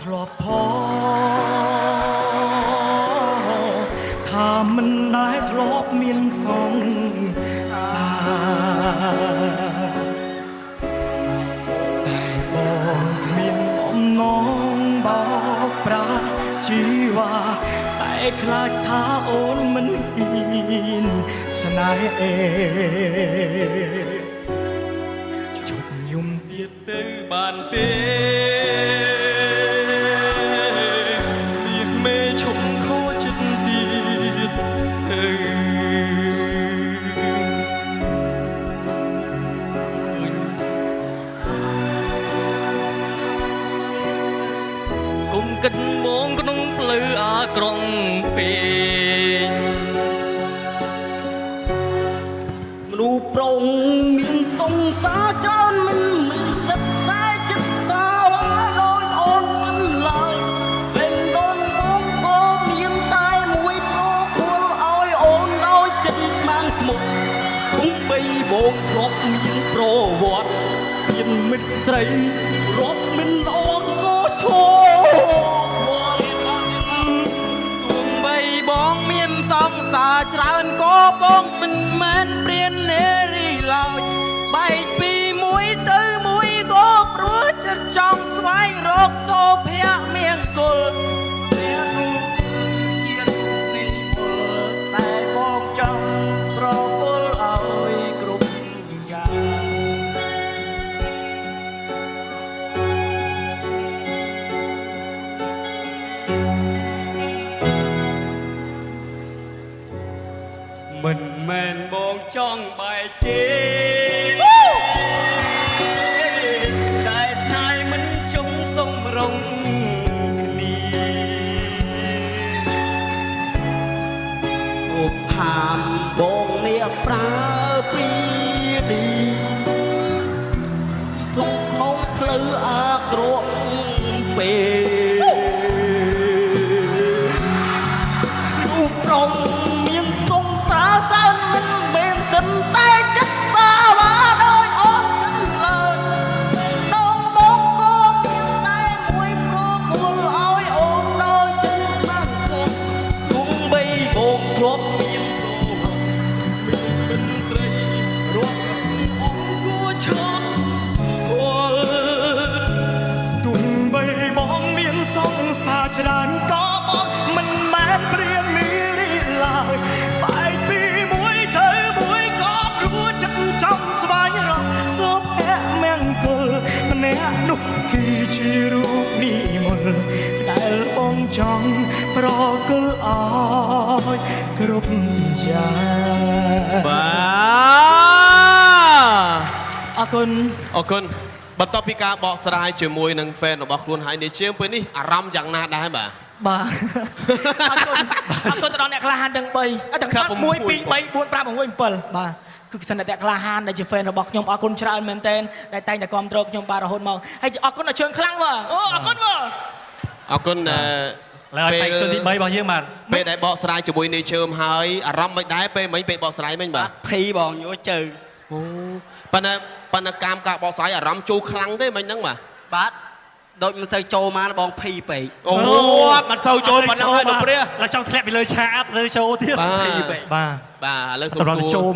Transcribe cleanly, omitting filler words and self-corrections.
ធ្លាប់ផថាមិនដែលធ្លាប់មានសង្សារតែបងគ្មានអំណងបោកប្រាស់ជីវ៉ាតែខ្លាចថាអូនមិនហ៊ានស្នេហ៍ជប់យំទៀតទៅបានទេគុំគិតមកក្នុងផ្លូវអាក្រង់ពេកមនុស្សប្រុងមានសង្សារច្រើនមិនសិតតែចិត្តសាដោយអូនមិនឡើយលេងដូនបងក៏មានតែមួយប្រគល់ឲ្យអូនដោយចិត្តស្មានស្មុគគុំបីបងធ្លាប់មានប្រវត្តិមានមិត្តស្រីរាប់មិនអងក៏ឈរច្រើនក៏បងមិនមែនព្រាននារីឡើយបែកពីមួយទៅមួយក៏ព្រោះចិត្តចង់ស្វែងរកសូភៈមង្គលព្រះនោះជាទីពលតែបងចង់ប្រគល់ឲ្យគ្រប់យ៉ាងមិនមែនបងចង់បែកទេតែស្នេហ៍មិនចង់សំរងគ្នាអូផានបងនេះប្រើព្រីឌីទុកក្នុងផ្លូវអាក្រក់ពេករូបរងតែចិត្តសាវាដោយអូនមិនឡើយដងបងក៏មានតែមួយប្រគល់ឲ្យអូនដោយចិត្តស្មានស្មុគគុំបីបងធ្លាប់មានមិនស្រីរាប់អង្គគួឈប់គល់ទុំបីបងមានសង្សារច្រើនក៏បងមិនមែនព្រាននារីឡើយបែកពីមួយទៅចង់ស្វែងរកសូភៈមង្គលម្នាក់នោះគឺជារូបនិមលដែលបងចង់ប្រគល់ឲ្យគ្រប់យ៉ាងបាទអរគុណបន្ទាប់ពីការបកស្រាយជាមួយនឹងហ្វេនរបស់ខ្លួនហើយនេះជាងពេលនេះអារម្មណ៍យ៉ាងណាដែរបាទអរគុណទៅដល់អ្នកក្លាហានទាំង3ទាំង1 2 3 4 5 6 7បាទគឺសិនតែក្លាហានដែលជា fan របស់ខ្ញុំអរគុណច្រើនមែនទែនដែលតែងតែគាំទ្រខ្ញុំបាទរហូតមកហើយអរគុណដល់ជើងខ្លាំងបាទអូអរគុណបាទអរគុណឡើយបេក្ខជនទី3របស់យើងបាទពេលដែលបកស្រាយជាមួយនេះជើមហើយអារម្មណ៍មិនដែរពេលមិញពេលបកស្រាយមិញបាទភ័យបងញ័រជើអូប៉ុន្តែការបកស្រាយអារម្មណ៍ចូលខ្លាំងទេមិញហ្នឹងបាទដូចមិនសូវចូលមកបងភ័យពេកអូមិនសូវចូលប៉ុណ្ណឹងហើយលោកព្រះឡើយចង់ធ្លាក់ពីលើឆាកទៅចូលទៀតភ័យពេកបាទឥឡូវសូមសួរ